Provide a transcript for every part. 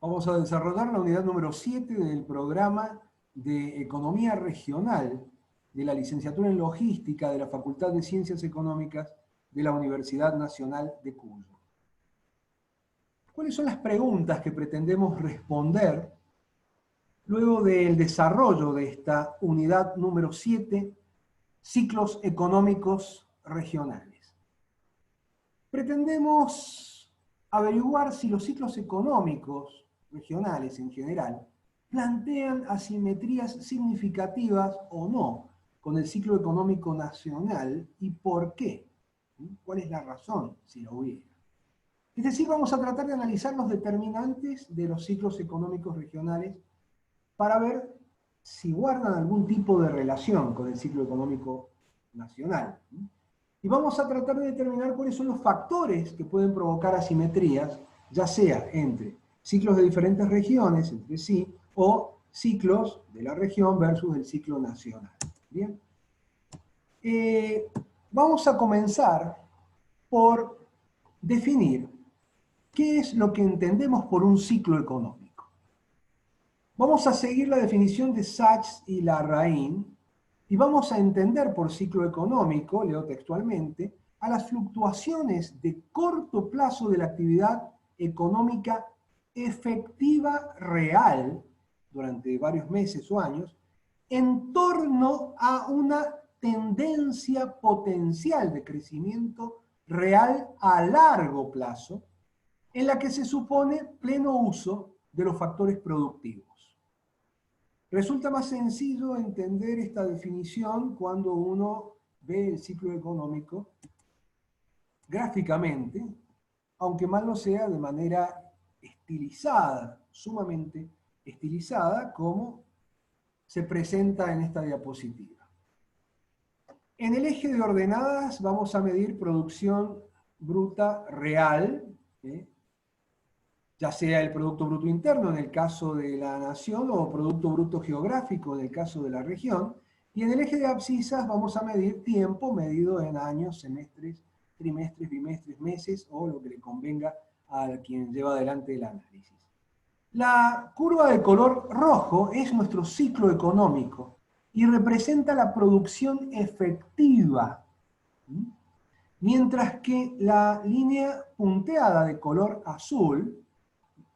Vamos a desarrollar la unidad número 7 del programa de Economía Regional de la Licenciatura en Logística de la Facultad de Ciencias Económicas de la Universidad Nacional de Cuyo. ¿Cuáles son las preguntas que pretendemos responder luego del desarrollo de esta unidad número 7, ciclos económicos regionales? Pretendemos averiguar si los ciclos económicos regionales en general plantean asimetrías significativas o no con el ciclo económico nacional y por qué. ¿Cuál es la razón, si la hubiera? Es decir, vamos a tratar de analizar los determinantes de los ciclos económicos regionales para ver si guardan algún tipo de relación con el ciclo económico nacional. Y vamos a tratar de determinar cuáles son los factores que pueden provocar asimetrías, ya sea entre ciclos de diferentes regiones entre sí, o ciclos de la región versus el ciclo nacional. ¿Bien? Vamos a comenzar por definir qué es lo que entendemos por un ciclo económico. Vamos a seguir la definición de Sachs y Larraín y vamos a entender por ciclo económico, leo textualmente, a las fluctuaciones de corto plazo de la actividad económica efectiva real durante varios meses o años en torno a una tendencia potencial de crecimiento real a largo plazo en la que se supone pleno uso de los factores productivos. Resulta más sencillo entender esta definición cuando uno ve el ciclo económico gráficamente, aunque mal no sea de manera estilizada, sumamente estilizada, como se presenta en esta diapositiva. En el eje de ordenadas vamos a medir producción bruta real, ya sea el Producto Bruto Interno en el caso de la nación o Producto Bruto Geográfico en el caso de la región, y en el eje de abscisas vamos a medir tiempo medido en años, semestres, trimestres, bimestres, meses o lo que le convenga a quien lleva adelante el análisis. La curva de color rojo es nuestro ciclo económico y representa la producción efectiva, mientras que la línea punteada de color azul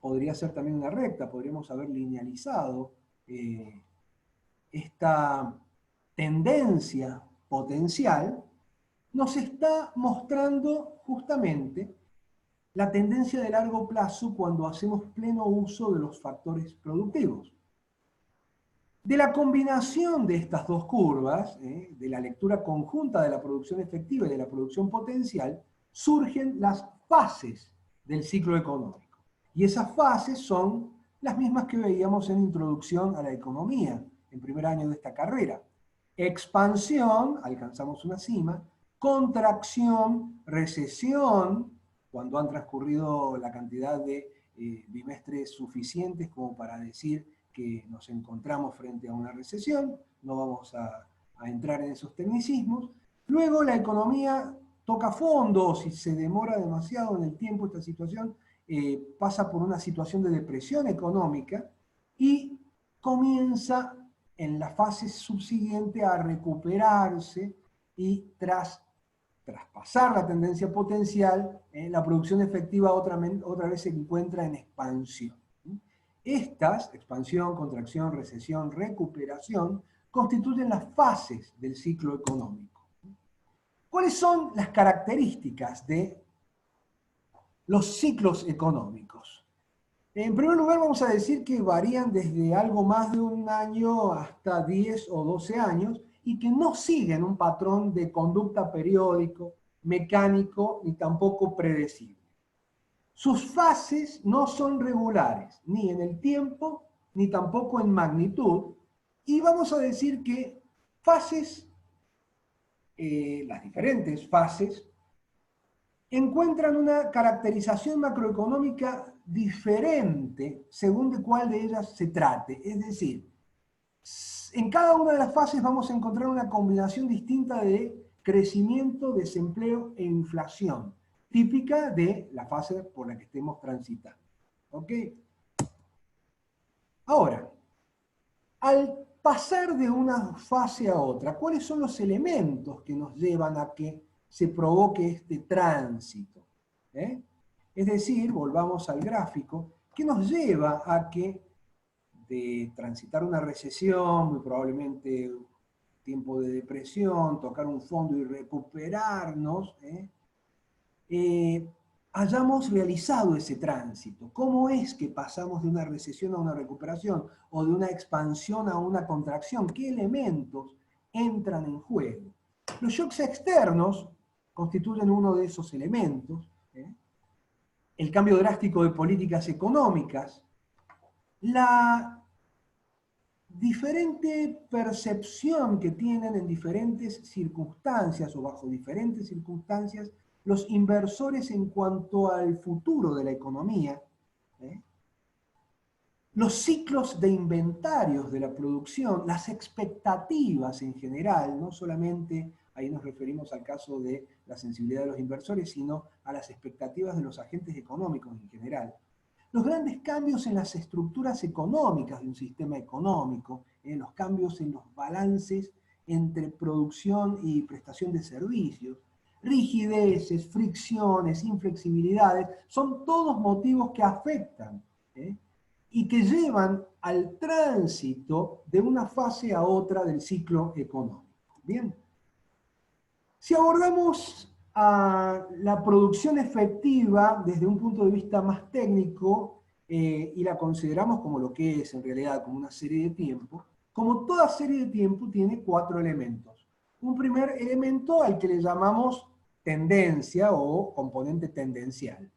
podría ser también una recta, podríamos haber linealizado esta tendencia potencial, nos está mostrando justamente la tendencia de largo plazo cuando hacemos pleno uso de los factores productivos. De la combinación de estas dos curvas, de la lectura conjunta de la producción efectiva y de la producción potencial, surgen las fases del ciclo económico. Y esas fases son las mismas que veíamos en Introducción a la Economía, en primer año de esta carrera. Expansión, alcanzamos una cima, contracción, recesión, cuando han transcurrido la cantidad de bimestres suficientes como para decir que nos encontramos frente a una recesión, no vamos a entrar en esos tecnicismos. Luego la economía toca fondo, si se demora demasiado en el tiempo esta situación, pasa por una situación de depresión económica y comienza en la fase subsiguiente a recuperarse y tras pasar la tendencia potencial, la producción efectiva otra vez se encuentra en expansión. Estas, expansión, contracción, recesión, recuperación, constituyen las fases del ciclo económico. ¿Cuáles son las características de los ciclos económicos? En primer lugar, vamos a decir que varían desde algo más de un año hasta 10 o 12 años y que no siguen un patrón de conducta periódico, mecánico, ni tampoco predecible. Sus fases no son regulares, ni en el tiempo, ni tampoco en magnitud, y vamos a decir que fases, las diferentes fases, encuentran una caracterización macroeconómica diferente según de cuál de ellas se trate. Es decir, en cada una de las fases vamos a encontrar una combinación distinta de crecimiento, desempleo e inflación, típica de la fase por la que estemos transitando. ¿Ok? Ahora, al pasar de una fase a otra, ¿cuáles son los elementos que nos llevan a que se provoque este tránsito? ¿Eh? Es decir, volvamos al gráfico, ¿qué nos lleva a que de transitar una recesión, muy probablemente tiempo de depresión, tocar un fondo y recuperarnos, hayamos realizado ese tránsito? ¿Cómo es que pasamos de una recesión a una recuperación o de una expansión a una contracción? ¿Qué elementos entran en juego? Los shocks externos constituyen uno de esos elementos. El cambio drástico de políticas económicas, la diferente percepción que tienen en diferentes circunstancias o bajo diferentes circunstancias los inversores en cuanto al futuro de la economía, los ciclos de inventarios de la producción, las expectativas en general, no solamente ahí nos referimos al caso de la sensibilidad de los inversores, sino a las expectativas de los agentes económicos en general. Los grandes cambios en las estructuras económicas de un sistema económico, los cambios en los balances entre producción y prestación de servicios, rigideces, fricciones, inflexibilidades, son todos motivos que afectan y que llevan al tránsito de una fase a otra del ciclo económico. Bien. Si abordamos a la producción efectiva desde un punto de vista más técnico y la consideramos como lo que es en realidad, como una serie de tiempo, como toda serie de tiempo tiene 4 elementos. Un primer elemento al que le llamamos tendencia o componente tendencial.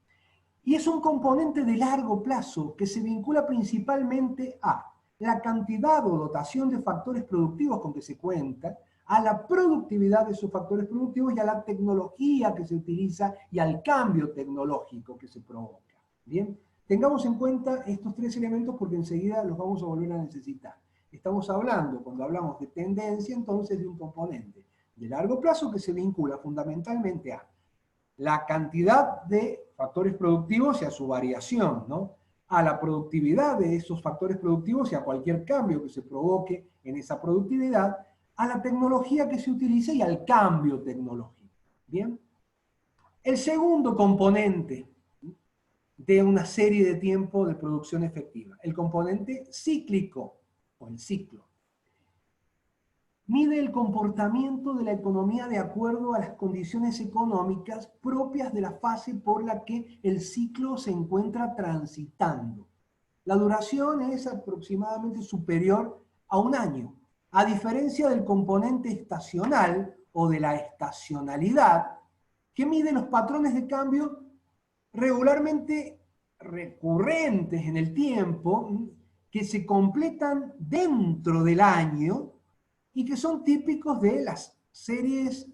Y es un componente de largo plazo que se vincula principalmente a la cantidad o dotación de factores productivos con que se cuenta, a la productividad de esos factores productivos y a la tecnología que se utiliza y al cambio tecnológico que se provoca. Bien, tengamos en cuenta estos 3 elementos porque enseguida los vamos a volver a necesitar. Estamos hablando, cuando hablamos de tendencia, entonces de un componente de largo plazo que se vincula fundamentalmente a la cantidad de factores productivos y a su variación, ¿no? A la productividad de esos factores productivos y a cualquier cambio que se provoque en esa productividad, a la tecnología que se utilice y al cambio tecnológico. ¿Bien? El segundo componente de una serie de tiempo de producción efectiva, el componente cíclico o el ciclo. Mide el comportamiento de la economía de acuerdo a las condiciones económicas propias de la fase por la que el ciclo se encuentra transitando. La duración es aproximadamente superior a 1 año, a diferencia del componente estacional o de la estacionalidad, que mide los patrones de cambio regularmente recurrentes en el tiempo, que se completan dentro del año, y que son típicos de las series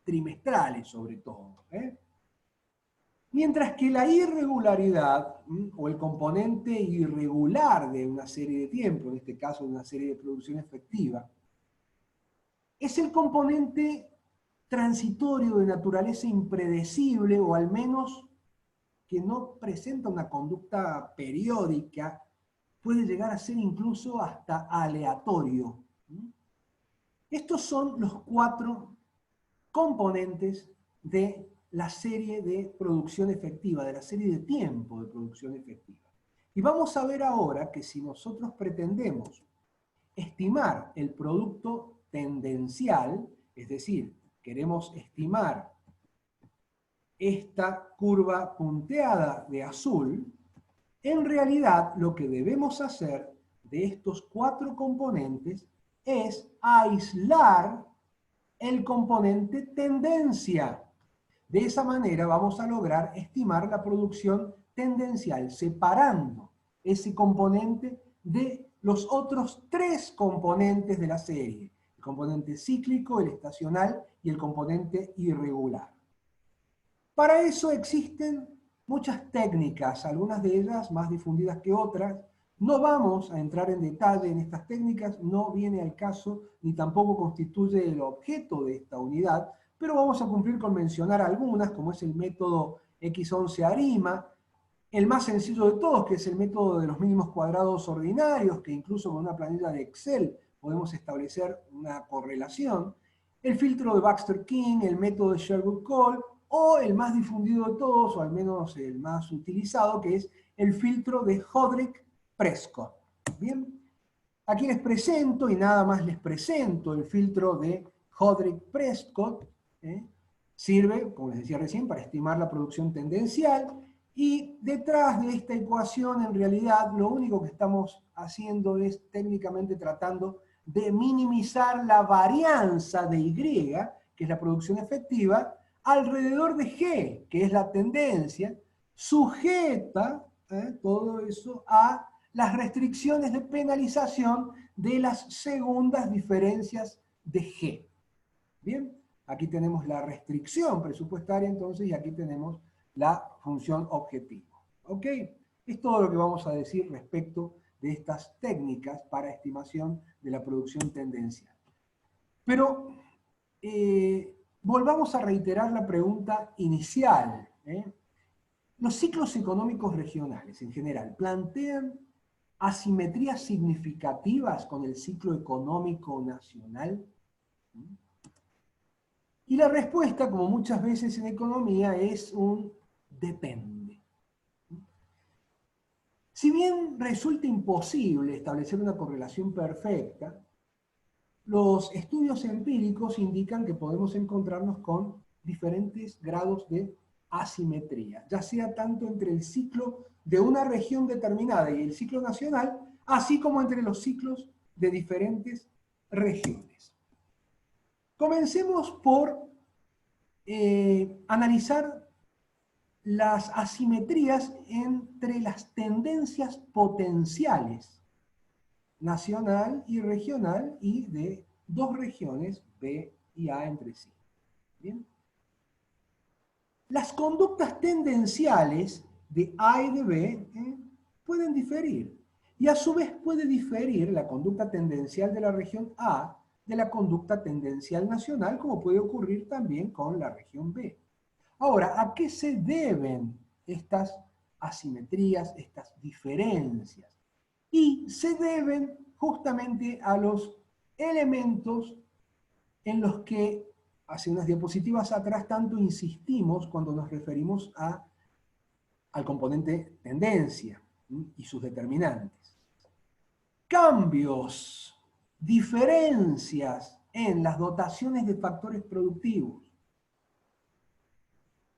trimestrales, sobre todo. Mientras que la irregularidad, o el componente irregular de una serie de tiempo, en este caso de una serie de producción efectiva, es el componente transitorio de naturaleza impredecible, o al menos que no presenta una conducta periódica, puede llegar a ser incluso hasta aleatorio. Estos son los 4 componentes de la serie de producción efectiva, de la serie de tiempo de producción efectiva. Y vamos a ver ahora que si nosotros pretendemos estimar el producto tendencial, es decir, queremos estimar esta curva punteada de azul, en realidad lo que debemos hacer de estos 4 componentes es aislar el componente tendencia. De esa manera vamos a lograr estimar la producción tendencial, separando ese componente de los otros 3 componentes de la serie: el componente cíclico, el estacional y el componente irregular. Para eso existen muchas técnicas, algunas de ellas más difundidas que otras. No vamos a entrar en detalle en estas técnicas, no viene al caso, ni tampoco constituye el objeto de esta unidad, pero vamos a cumplir con mencionar algunas, como es el método X11 ARIMA, el más sencillo de todos, que es el método de los mínimos cuadrados ordinarios, que incluso con una planilla de Excel podemos establecer una correlación, el filtro de Baxter-King, el método de Sherwood-Cole, o el más difundido de todos, o al menos el más utilizado, que es el filtro de Hodrick-Prescott. Bien, aquí les presento, y nada más les presento, el filtro de Hodrick-Prescott. Sirve, como les decía recién, para estimar la producción tendencial, y detrás de esta ecuación, en realidad, lo único que estamos haciendo es técnicamente tratando de minimizar la varianza de Y, que es la producción efectiva, alrededor de G, que es la tendencia, sujeta todo eso a las restricciones de penalización de las segundas diferencias de G. Bien, aquí tenemos la restricción presupuestaria entonces, y aquí tenemos la función objetivo. ¿Ok? Es todo lo que vamos a decir respecto de estas técnicas para estimación de la producción tendencial. Pero volvamos a reiterar la pregunta inicial. Los ciclos económicos regionales en general plantean asimetrías significativas con el ciclo económico nacional. Y la respuesta, como muchas veces en economía, es un depende. Si bien resulta imposible establecer una correlación perfecta, los estudios empíricos indican que podemos encontrarnos con diferentes grados de asimetría, ya sea tanto entre el ciclo de una región determinada y el ciclo nacional, así como entre los ciclos de diferentes regiones. Comencemos por analizar las asimetrías entre las tendencias potenciales nacional y regional, y de dos regiones, B y A, entre sí. ¿Bien? Las conductas tendenciales de A y de B pueden diferir, y a su vez puede diferir la conducta tendencial de la región A de la conducta tendencial nacional, como puede ocurrir también con la región B. Ahora, ¿a qué se deben estas asimetrías, estas diferencias? Y se deben justamente a los elementos en los que hace unas diapositivas atrás tanto insistimos cuando nos referimos al componente tendencia y sus determinantes. Cambios, diferencias en las dotaciones de factores productivos,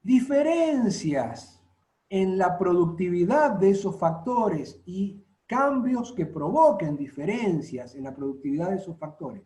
diferencias en la productividad de esos factores y cambios que provoquen diferencias en la productividad de esos factores,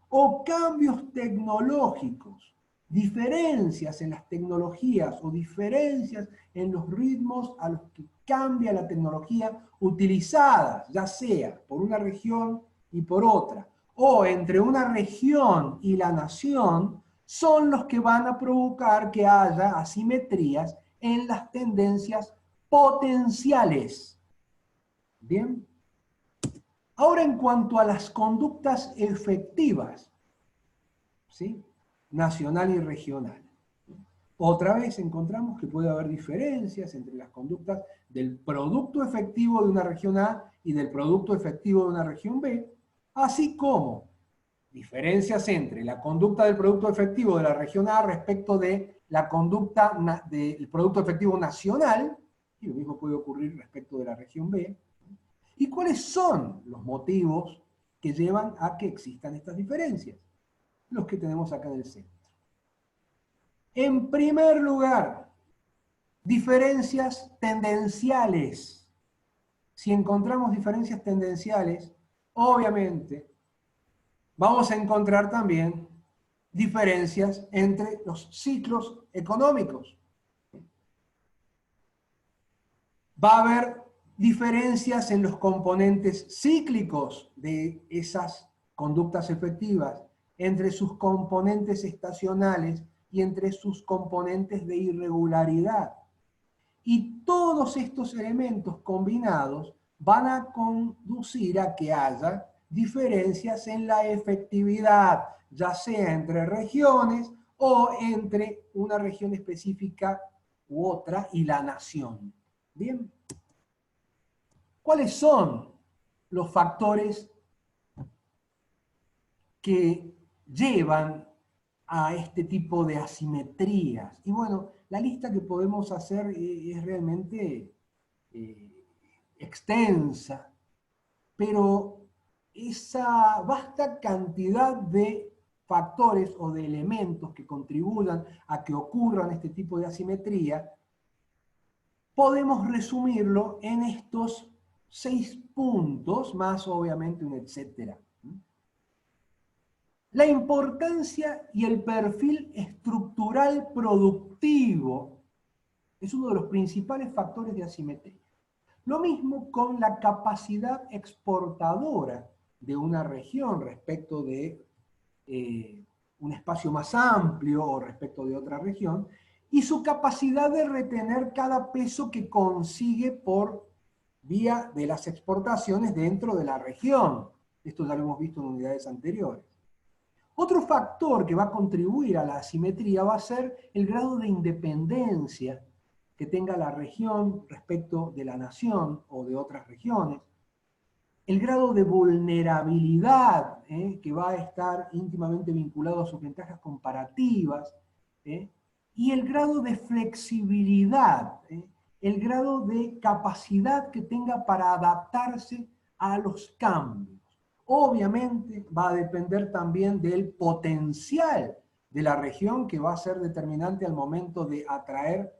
o cambios tecnológicos, diferencias en las tecnologías o diferencias en los ritmos a los que cambia la tecnología utilizada, ya sea por una región y por otra, o entre una región y la nación, son los que van a provocar que haya asimetrías en las tendencias potenciales. Bien. Ahora, en cuanto a las conductas efectivas, ¿sí? Nacional y regional. Otra vez encontramos que puede haber diferencias entre las conductas del producto efectivo de una región A y del producto efectivo de una región B, así como diferencias entre la conducta del producto efectivo de la región A respecto de la conducta del producto efectivo nacional, y lo mismo puede ocurrir respecto de la región B. ¿Y cuáles son los motivos que llevan a que existan estas diferencias? Los que tenemos acá en el centro. En primer lugar, diferencias tendenciales. Si encontramos diferencias tendenciales, obviamente vamos a encontrar también diferencias entre los ciclos económicos. Va a haber diferencias en los componentes cíclicos de esas conductas efectivas, entre sus componentes estacionales y entre sus componentes de irregularidad. Y todos estos elementos combinados van a conducir a que haya diferencias en la efectividad, ya sea entre regiones o entre una región específica u otra y la nación. Bien. ¿Cuáles son los factores que llevan a este tipo de asimetrías? Y bueno, la lista que podemos hacer es realmente extensa, pero esa vasta cantidad de factores o de elementos que contribuyan a que ocurran este tipo de asimetría, podemos resumirlo en estos 6 puntos, más obviamente un etcétera. La importancia y el perfil estructural productivo es uno de los principales factores de asimetría. Lo mismo con la capacidad exportadora de una región respecto de un espacio más amplio o respecto de otra región, y su capacidad de retener cada peso que consigue por vía de las exportaciones dentro de la región. Esto ya lo hemos visto en unidades anteriores. Otro factor que va a contribuir a la asimetría va a ser el grado de independencia que tenga la región respecto de la nación o de otras regiones, el grado de vulnerabilidad que va a estar íntimamente vinculado a sus ventajas comparativas, y el grado de flexibilidad, el grado de capacidad que tenga para adaptarse a los cambios. Obviamente va a depender también del potencial de la región, que va a ser determinante al momento de atraer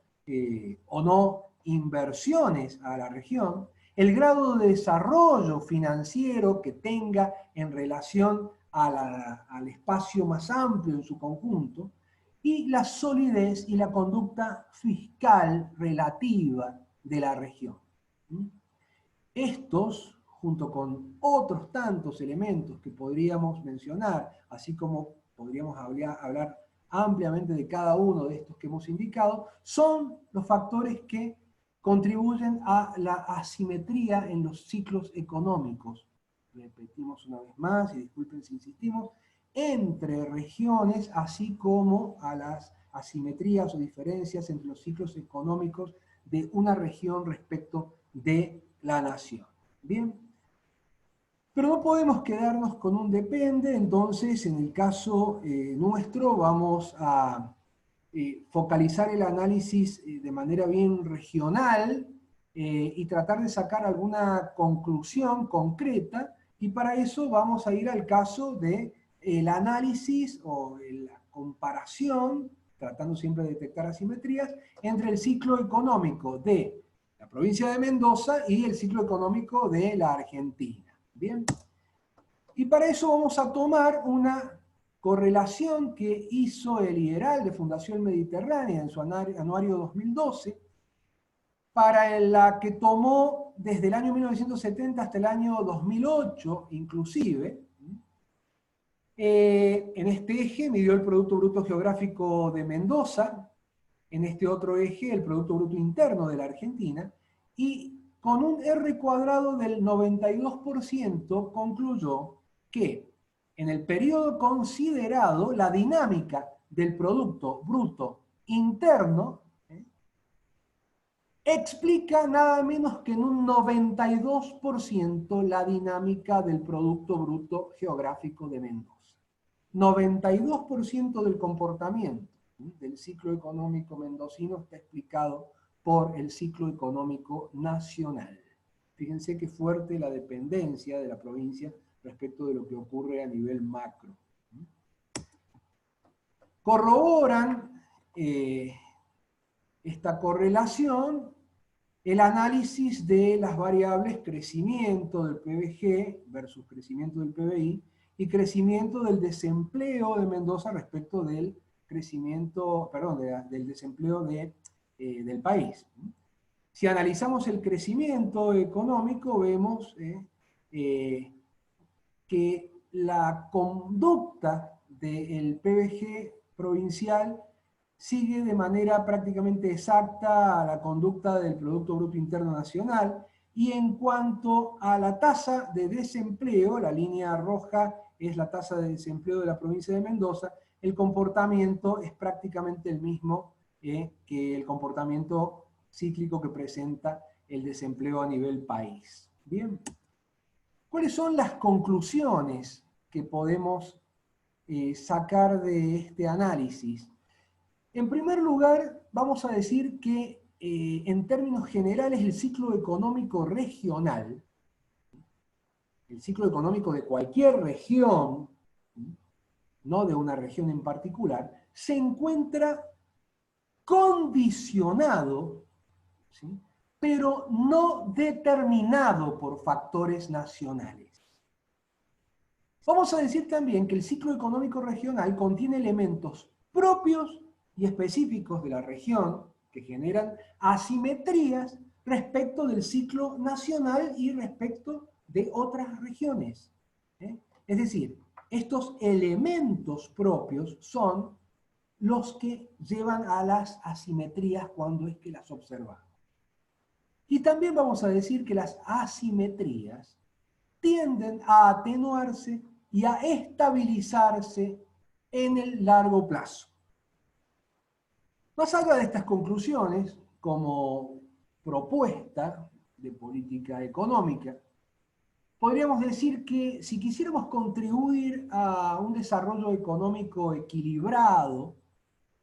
o no inversiones a la región, el grado de desarrollo financiero que tenga en relación al espacio más amplio en su conjunto, y la solidez y la conducta fiscal relativa de la región. Estos, junto con otros tantos elementos que podríamos mencionar, así como podríamos hablar ampliamente de cada uno de estos que hemos indicado, son los factores que contribuyen a la asimetría en los ciclos económicos. Repetimos una vez más, y disculpen si insistimos, entre regiones, así como a las asimetrías o diferencias entre los ciclos económicos de una región respecto de la nación. Bien, pero no podemos quedarnos con un depende, entonces en el caso nuestro vamos a focalizar el análisis de manera bien regional y tratar de sacar alguna conclusión concreta, y para eso vamos a ir al caso de el análisis o la comparación, tratando siempre de detectar asimetrías, entre el ciclo económico de la provincia de Mendoza y el ciclo económico de la Argentina. Bien, y para eso vamos a tomar una correlación que hizo el IERAL de Fundación Mediterránea en su anuario 2012, para la que tomó desde el año 1970 hasta el año 2008 inclusive. En este eje midió el Producto Bruto Geográfico de Mendoza, en este otro eje el Producto Bruto Interno de la Argentina, y con un R cuadrado del 92% concluyó que en el periodo considerado la dinámica del Producto Bruto Interno explica nada menos que en un 92% la dinámica del Producto Bruto Geográfico de Mendoza. 92% del comportamiento del ciclo económico mendocino está explicado por el ciclo económico nacional. Fíjense qué fuerte la dependencia de la provincia respecto de lo que ocurre a nivel macro. Corroboran esta correlación el análisis de las variables crecimiento del PBG versus crecimiento del PBI y crecimiento del desempleo de Mendoza respecto del crecimiento, perdón, del desempleo del país. Si analizamos el crecimiento económico, vemos que la conducta del PBG provincial sigue de manera prácticamente exacta a la conducta del Producto Bruto Interno Nacional, y en cuanto a la tasa de desempleo, la línea roja es la tasa de desempleo de la provincia de Mendoza, el comportamiento es prácticamente el mismo que el comportamiento cíclico que presenta el desempleo a nivel país. Bien, ¿cuáles son las conclusiones que podemos sacar de este análisis? En primer lugar, vamos a decir que en términos generales el ciclo económico regional, el ciclo económico de cualquier región, no de una región en particular, se encuentra condicionado, ¿sí?, pero no determinado por factores nacionales. Vamos a decir también que el ciclo económico regional contiene elementos propios y específicos de la región que generan asimetrías respecto del ciclo nacional y respecto de otras regiones. Es decir, estos elementos propios son los que llevan a las asimetrías cuando es que las observamos. Y también vamos a decir que las asimetrías tienden a atenuarse y a estabilizarse en el largo plazo. Más allá de estas conclusiones, como propuesta de política económica, podríamos decir que si quisiéramos contribuir a un desarrollo económico equilibrado,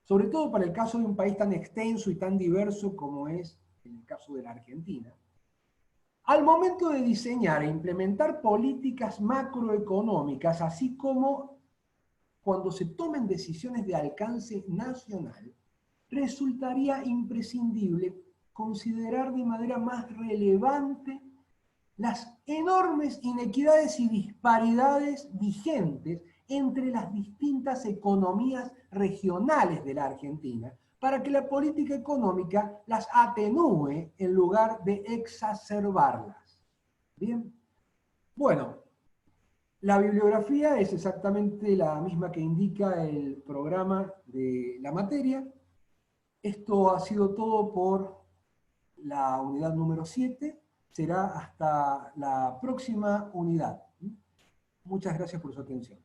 sobre todo para el caso de un país tan extenso y tan diverso como es en el caso de la Argentina, al momento de diseñar e implementar políticas macroeconómicas, así como cuando se tomen decisiones de alcance nacional, resultaría imprescindible considerar de manera más relevante las enormes inequidades y disparidades vigentes entre las distintas economías regionales de la Argentina, para que la política económica las atenúe en lugar de exacerbarlas. Bien, bueno, la bibliografía es exactamente la misma que indica el programa de la materia. Esto ha sido todo por la unidad número 7. Será hasta la próxima unidad. Muchas gracias por su atención.